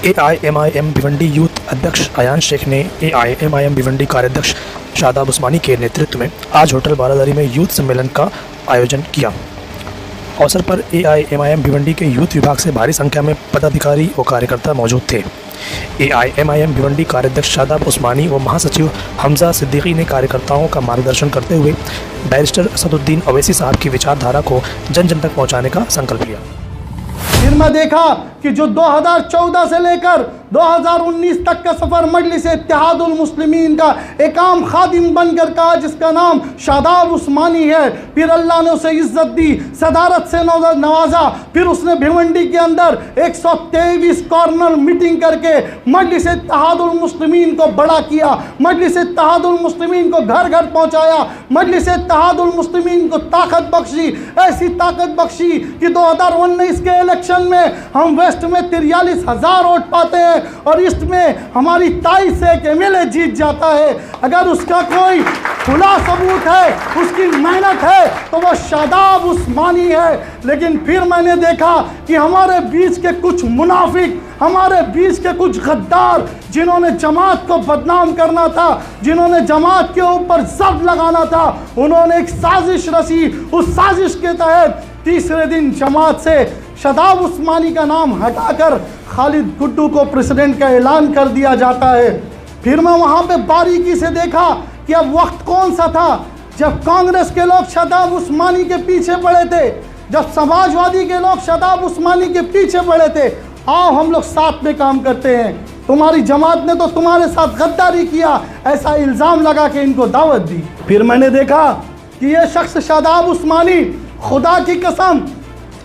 AIMIM Bhiwandi youth अध्यक्ष अयान शेख ने AIMIM Bhiwandi कार्याध्यक्ष शादाब उस्मानी के नेतृत्व में आज होटल बारादरी में यूथ सम्मेलन का आयोजन किया। अवसर पर AIMIM भिवंडी के यूथ विभाग से भारी संख्या में पदाधिकारी व कार्यकर्ता मौजूद थे। AIMIM भिवंडी कार्याध्यक्ष शादाब उस्मानी व महासचिव हमजा सिद्दीकी ने कार्यकर्ताओं का मार्गदर्शन करते हुए बैरिस्टर असदुद्दीन अवैसी साहब की विचारधारा को जन जन तक पहुँचाने का संकल्प लिया। फिर मैं देखा कि जो 2014 से लेकर 2019 तक का सफ़र मजलिस इत्तेहादुल मुस्लिमीन का एक आम खादिम बनकर का जिसका नाम शादाब उस्मानी है, फिर अल्लाह ने उसे इज़्ज़त दी, सदारत से नवाजा। फिर उसने भिवंडी के अंदर 123 कॉर्नर मीटिंग करके मजलिस इत्तेहादुल मुस्लिमीन को बड़ा किया, मजलिस इत्तेहादुल मुस्लिमीन को घर घर पहुँचाया, मजलिस इत्तेहादुल मुस्लिमीन को ताकत बख्शी, ऐसी ताकत बख्शी कि 2019 के इलेक्शन में हम वेस्ट में 43,000 वोट पाते हैं और ईस्ट में हमारी 23 से एक MLA जीत जाता है। अगर उसका कोई खुला सबूत है, उसकी मेहनत है, तो वो शादाब उस्मानी है। लेकिन फिर मैंने देखा कि हमारे बीच के कुछ मुनाफिक, हमारे बीच के कुछ गद्दार, जिन्होंने जमात को बदनाम करना था, जिन्होंने जमात के ऊपर जब्त लगाना था, उन्होंने एक साजिश रची। उस साजिश के तहत तीसरे दिन जमात से शादाब उस्मानी का नाम हटाकर खालिद गुड्डू को प्रेसिडेंट का ऐलान कर दिया जाता है। फिर मैं वहाँ पे बारीकी से देखा कि अब वक्त कौन सा था जब कांग्रेस के लोग शादाब उस्मानी के पीछे पड़े थे, जब समाजवादी के लोग शादाब उस्मानी के पीछे पड़े थे। आओ हम लोग साथ में काम करते हैं, तुम्हारी जमात ने तो तुम्हारे साथ गद्दारी किया, ऐसा इल्ज़ाम लगा के इनको दावत दी। फिर मैंने देखा कि ये शख्स शादाब उस्मानी, खुदा की कसम,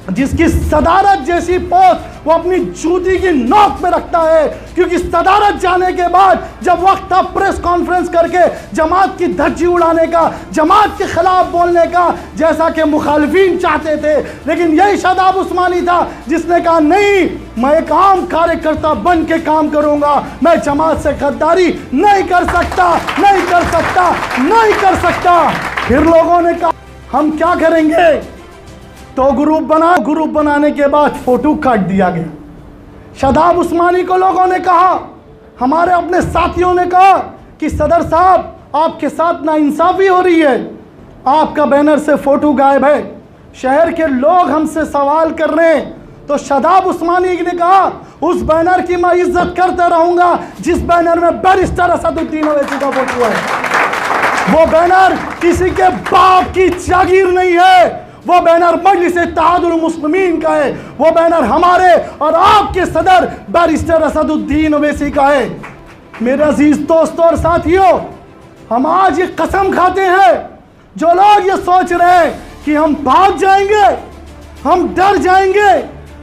जिसकी सदारत जैसी पोस्ट वो अपनी जूती की नोक में रखता है, क्योंकि सदारत जाने के बाद जब वक्त था प्रेस कॉन्फ्रेंस करके जमात की धज्जी उड़ाने का, जमात के खिलाफ बोलने का, जैसा कि मुखालिफिन चाहते थे, लेकिन यही शादाब उस्मानी था जिसने कहा नहीं, मैं एक आम कार्यकर्ता बन के काम करूंगा, मैं जमात से गद्दारी नहीं कर सकता, नहीं कर सकता, नहीं कर सकता। फिर लोगों ने कहा हम क्या करेंगे, तो ग्रुप बनाने के बाद फोटो काट दिया गया। शादाब उस्मानी को लोगों ने कहा, हमारे अपने साथियों ने कहा कि सदर साहब आपके साथ नाइंसाफ़ी हो रही है, आपका बैनर से फ़ोटो गायब है, शहर के लोग हमसे सवाल कर रहे हैं। तो शादाब उस्मानी ने कहा उस बैनर की मैं इज्जत करते रहूँगा जिस बैनर में बैरिस्टर असदुद्दीन अवैसी का फोटो है। वो बैनर किसी के बाप की जागीर नहीं है, वो बैनर मजलिस इत्तेहादुल मुस्लिमीन का है, वो बैनर हमारे और आपके सदर बैरिस्टर असदुद्दीन अवैसी का है। मेरे अजीज दोस्तों और साथियों, हम आज ये कसम खाते हैं, जो लोग ये सोच रहे हैं कि हम भाग जाएंगे, हम डर जाएंगे,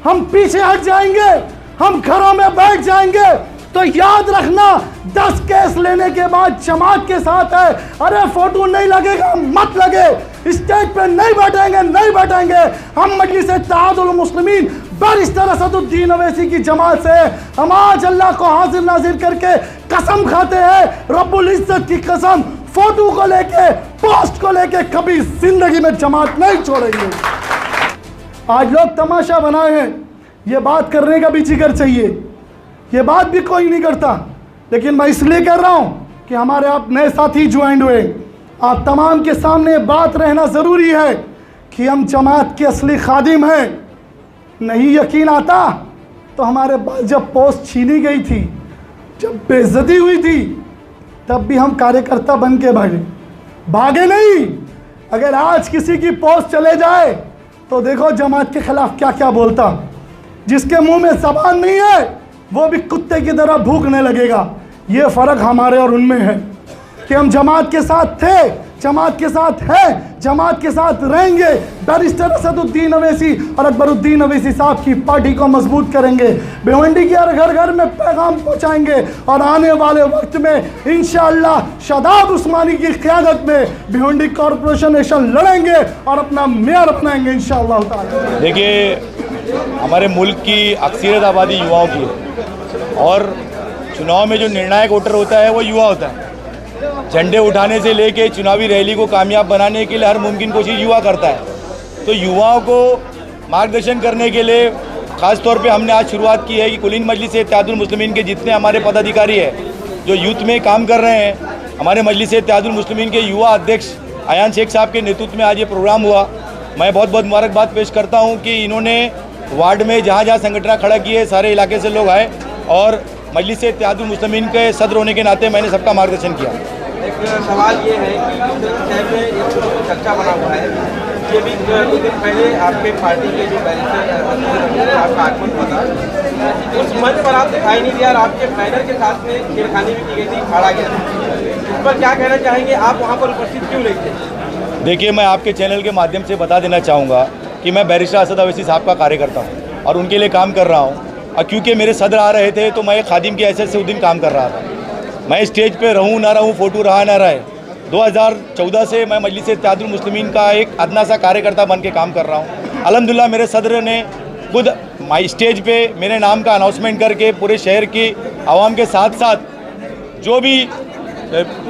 हम पीछे हट जाएंगे, हम घरों में बैठ जाएंगे, तो याद रखना 10 केस लेने के बाद जमात के साथ है। अरे फोटो नहीं लगेगा मत लगे, स्टेज पे नहीं बैठेंगे, नहीं बैठेंगे, हम मजलिस इत्तेहादुल मुस्लिमीन बैरिस्टर असदुद्दीन अवैसी की जमात से हम आज अल्लाह को हाजिर नाजिर करके कसम खाते हैं, रब्बुल इज्जत की कसम, फोटो को लेके, पोस्ट को लेके कभी जिंदगी में जमात नहीं छोड़ेंगे। आज लोग तमाशा बनाए हैं, ये बात करने का भी जिक्र चाहिए, ये बात भी कोई नहीं करता, लेकिन मैं इसलिए कर रहा हूँ कि हमारे आप नए साथी ज्वाइन हुए, आप तमाम के सामने बात रहना ज़रूरी है कि हम जमात के असली खादिम हैं। नहीं यकीन आता तो हमारे पास जब पोस्ट छीनी गई थी, जब बेइज्जती हुई थी, तब भी हम कार्यकर्ता बन के भागे नहीं। अगर आज किसी की पोस्ट चले जाए तो देखो जमात के खिलाफ क्या क्या बोलता, जिसके मुंह में ज़बान नहीं है वो भी कुत्ते की तरह भूखने लगेगा। ये फ़र्क हमारे और उनमें है कि हम जमात के साथ थे, जमात के साथ हैं, जमात के साथ रहेंगे। बैरिस्टर असदुद्दीन अवैसी और अकबरुद्दीन अवैसी साहब की पार्टी को मजबूत करेंगे, भिवंडी के हर घर घर में पैगाम पहुँचाएंगे और आने वाले वक्त में इंशाअल्लाह शादाब उस्मानी की क़यादत में भिवंडी कॉरपोरेशन इलेक्शन लड़ेंगे और अपना मेयर अपनाएंगे इंशाअल्लाह ताला। देखिए, हमारे मुल्क की अक्सरियत आबादी युवाओं की है और चुनाव में जो निर्णायक वोटर होता है वो युवा होता है। झंडे उठाने से लेके चुनावी रैली को कामयाब बनाने के लिए हर मुमकिन कोशिश युवा करता है। तो युवाओं को मार्गदर्शन करने के लिए ख़ास तौर पे हमने आज शुरुआत की है कि कुलीन मजलिस इत्तेहादुल मुस्लिमीन के जितने हमारे पदाधिकारी हैं जो यूथ में काम कर रहे हैं, हमारे मजलिस इत्तेहादुल मुस्लिमीन के युवा अध्यक्ष अयान शेख साहब के नेतृत्व में आज ये प्रोग्राम हुआ। मैं बहुत बहुत मुबारकबाद पेश करता हूँ कि इन्होंने वार्ड में जहाँ जहाँ संगठन खड़ा किए सारे इलाके से लोग आए और मजलिस इत्तेहादुल मुस्लिमीन के सदर होने के नाते मैंने सबका मार्गदर्शन किया। एक सवाल ये है कि शहर में एक चर्चा बना हुआ है, ये भी कुछ दिन पहले आपके पार्टी के जो बैरिस्टर आपका आगमन हुआ था, उस मंच पर आप दिखाई नहीं दिया और आपके बैनर के साथ में छेड़खानी भी की गई थी, फाड़ा गया था। इस पर क्या कहना चाहेंगे, आप वहाँ पर उपस्थित क्यों नहीं थे? देखिए, मैं आपके चैनल के माध्यम से बता देना चाहूँगा कि मैं बैरिस्टर असद अवैसी साहब का कार्यकर्ता हूँ और उनके लिए काम कर रहा हूँ। और क्योंकि मेरे सदर आ रहे थे तो मैं एक खादिम की हैसियत से उस दिन काम कर रहा था। मैं स्टेज पे रहूँ ना रहूँ, फ़ोटो रहा ना रहे, 2014 से मैं मजलिस इत्तेहादुल मुस्लिमीन का एक अदना सा कार्यकर्ता बन के काम कर रहा हूँ। अल्हम्दुलिल्लाह मेरे सदर ने खुद माई स्टेज पे मेरे नाम का अनाउंसमेंट करके पूरे शहर की आवाम के साथ साथ जो भी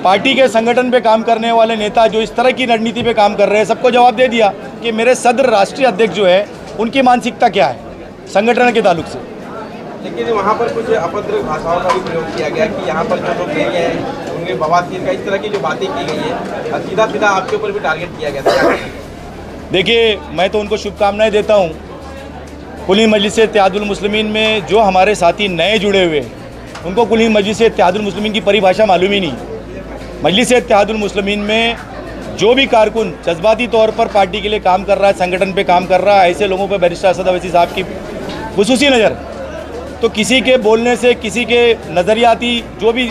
पार्टी के संगठन पे काम करने वाले नेता जो इस तरह की रणनीति पे काम कर रहे हैं सबको जवाब दे दिया कि मेरे सदर राष्ट्रीय अध्यक्ष जो है उनकी मानसिकता क्या है संगठन के ताल्लुक से। लेकिन वहाँ पर कुछ अभद्र भाषाओं का भी प्रयोग किया गया कि यहाँ पर जो लोग गए हैं उनके बवासीर का इस तरह की जो बातें की गई है और सीधा सीधा आपके ऊपर भी टारगेट किया गया था। देखिए, मैं तो उनको शुभकामनाएं देता हूँ। कुलीन मजलिस इत्तेहादुल मुस्लिमीन में जो हमारे साथी नए जुड़े हुए हैं उनको कुलीन मजलिस इत्तेहादुल मुस्लिमीन की परिभाषा मालूम ही नहीं। मजलिस इत्तेहादुल मुस्लिमीन में जो भी कारकुन जज्बाती तौर पर पार्टी के लिए काम कर रहा है, संगठन पे काम कर रहा है, ऐसे लोगों पर बैरिस्टर असद अवैसी साहब की खुसूसी नज़र। तो किसी के बोलने से, किसी के नज़रियाती जो भी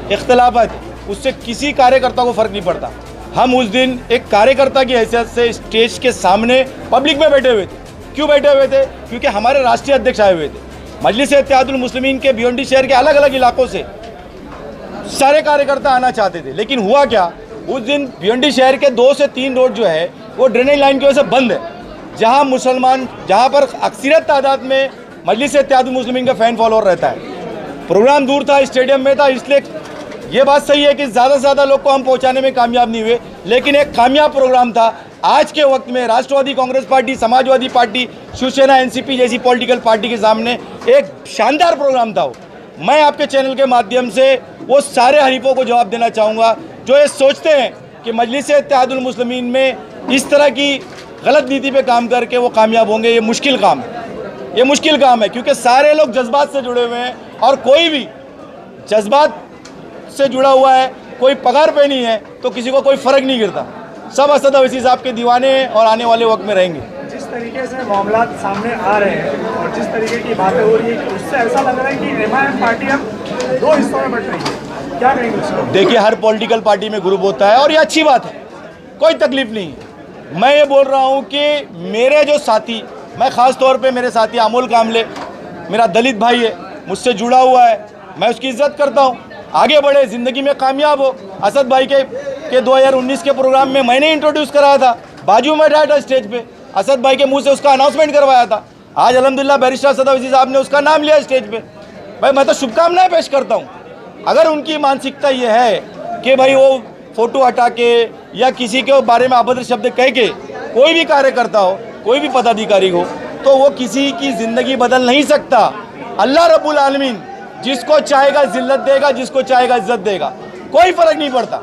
इख्तलाफत, उससे किसी कार्यकर्ता को फ़र्क नहीं पड़ता। हम उस दिन एक कार्यकर्ता की हैसियत से स्टेज के सामने पब्लिक में बैठे हुए थे। क्यों बैठे हुए थे? क्योंकि हमारे राष्ट्रीय अध्यक्ष आए हुए थे। मजलिस इत्तेहादुल मुस्लिमीन के भिवंडी शहर के अलग अलग इलाकों से सारे कार्यकर्ता आना चाहते थे, लेकिन हुआ क्या, उस दिन भिवंडी शहर के 2 से 3 रोड जो है वो ड्रेनेज लाइन की वजह से बंद है। जहाँ मुसलमान, जहाँ पर अक्सरियत तादाद में मजलिस इत्तेहादुल मुस्लिमीन का फ़ैन फॉलोअर रहता है। प्रोग्राम दूर था, स्टेडियम में था, इसलिए ये बात सही है कि ज़्यादा से ज़्यादा लोग को हम पहुंचाने में कामयाब नहीं हुए, लेकिन एक कामयाब प्रोग्राम था। आज के वक्त में Rashtravadi Congress party, Samajwadi party, Shivsena, NCP जैसी पॉलिटिकल पार्टी के सामने एक शानदार प्रोग्राम था। मैं आपके चैनल के माध्यम से वो सारे हरीफों को जवाब देना चाहूँगा जो ये सोचते हैं कि मजलिस इत्तेहादुल मुस्लिमीन में इस तरह की गलत नीति पे काम करके वो कामयाब होंगे। ये मुश्किल काम है, ये मुश्किल काम है, क्योंकि सारे लोग जज्बात से जुड़े हुए हैं और कोई भी जज्बात से जुड़ा हुआ है, कोई पगार पे नहीं है, तो किसी को कोई फ़र्क नहीं गिरता। सब असद अवैसी साहब के दीवाने हैं और आने वाले वक्त में रहेंगे। जिस तरीके से मामला सामने आ रहे हैं और जिस तरीके की बातें हो रही है, उससे ऐसा लग रहा है कि एमआईएम पार्टी अब 2 हिस्सों में बट रही है। क्या कहेंगे उसको? देखिए, हर पॉलिटिकल पार्टी में ग्रुप होता है और ये अच्छी बात है, कोई तकलीफ नहीं है। मैं ये बोल रहा हूँ कि मेरे जो साथी, मैं ख़ास तौर पे मेरे साथी अमोल कामले, मेरा दलित भाई है, मुझसे जुड़ा हुआ है, मैं उसकी इज़्ज़त करता हूँ। आगे बढ़े, ज़िंदगी में कामयाब हो। असद भाई के 2019 के प्रोग्राम में मैंने इंट्रोड्यूस कराया था, बाजू में बैठा था स्टेज पे, असद भाई के मुंह से उसका अनाउंसमेंट करवाया था। आज अल्हम्दुलिल्लाह बैरिस्टर असद अवैसी साहब ने उसका नाम लिया स्टेज पे। भाई, मैं तो शुभकामनाएं पेश करता हूँ। अगर उनकी मानसिकता ये है कि भाई वो फ़ोटो हटा के या किसी के बारे में अभद्र शब्द कह के कोई भी कार्यकर्ता हो, कोई भी पदाधिकारी हो, तो वो किसी की ज़िंदगी बदल नहीं सकता। अल्लाह रब्बुल आलमीन जिसको चाहेगा जिल्लत देगा, जिसको चाहेगा इज्जत देगा, कोई फ़र्क नहीं पड़ता।